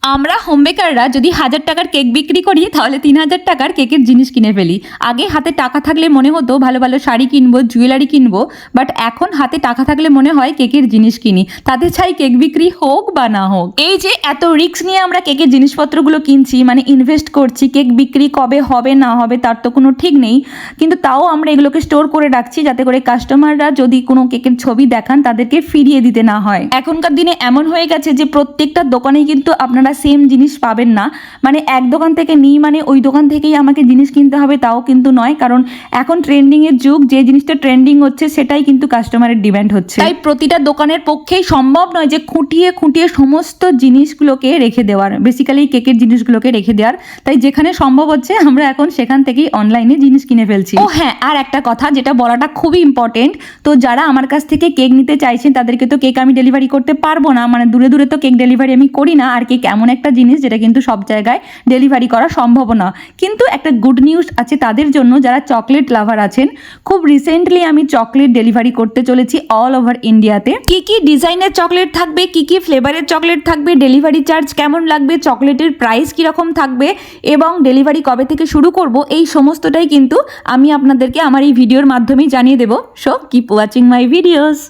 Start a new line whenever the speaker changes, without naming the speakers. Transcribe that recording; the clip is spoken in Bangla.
আমরা হোম বেকাররা যদি 1000 টাকার কেক বিক্রি করি তাহলে 3000 টাকার কেকের জিনিস কিনে ফেলি। আগে হাতে টাকা থাকলে মনে হতো ভালো ভালো শাড়ি কিনবো, জুয়েলারি কিনবো, বাট এখন হাতে টাকা থাকলে মনে হয় কেকের জিনিস কিনি, তাতে চাই কেক বিক্রি হোক বা না হোক। এই যে এত রিস্ক নিয়ে আমরা কেকের জিনিসপত্রগুলো কিনছি, মানে ইনভেস্ট করছি, কেক বিক্রি কবে হবে না হবে তার তো কোনো ঠিক নেই, কিন্তু তাও আমরা এগুলোকে স্টোর করে রাখছি যাতে করে কাস্টমাররা যদি কোনো কেকের ছবি দেখান তাদেরকে ফিরিয়ে দিতে না হয়। এখনকার দিনে এমন হয়ে গেছে যে প্রত্যেকটা দোকানেই কিন্তু আপনারা সেম জিনিস পাবেন না, মানে এক দোকান থেকে নিই মানে ওই দোকান থেকেই আমাকে জিনিস কিনতে হবে তাও কিন্তু নয়, কারণ এখন ট্রেন্ডিংয়ের যুগ, যে জিনিসটা ট্রেন্ডিং হচ্ছে সেটাই কিন্তু কাস্টমারের ডিমান্ড হচ্ছে। তাই প্রতিটা দোকানের পক্ষেই সম্ভব নয় যে খুঁটিয়ে খুঁটিয়ে সমস্ত জিনিসগুলোকে রেখে দেওয়ার, বেসিক্যালি কেকের জিনিসগুলোকে রেখে দেওয়ার। তাই যেখানে সম্ভব হচ্ছে আমরা এখন সেখান থেকেই অনলাইনে জিনিস কিনে ফেলছি। ও হ্যাঁ, আর একটা কথা যেটা বলাটা খুবই ইম্পর্টেন্ট, তো যারা আমার কাছ থেকে কেক নিতে চাইছেন তাদেরকে তো কেক আমি ডেলিভারি করতে পারবো না, মানে দূরে দূরে তো কেক ডেলিভারি আমি করি না, আর কেক এমন একটা জিনিস যেটা কিন্তু সব জায়গায় ডেলিভারি করা সম্ভব না। কিন্তু একটা গুড নিউজ আছে তাদের জন্য যারা চকলেট লাভার আছেন। খুব রিসেন্টলি আমি চকলেট ডেলিভারি করতে চলেছি অল ওভার ইন্ডিয়াতে। কি কি ডিজাইনের চকলেট থাকবে, কি কি ফ্লেভারের চকলেট থাকবে, ডেলিভারি চার্জ কেমন লাগবে, চকলেটের প্রাইস কীরকম থাকবে এবং ডেলিভারি কবে থেকে শুরু করব, এই সমস্তটাই কিন্তু আমি আপনাদেরকে আমার এই ভিডিওর মাধ্যমেই জানিয়ে দেবো। So keep watching my videos.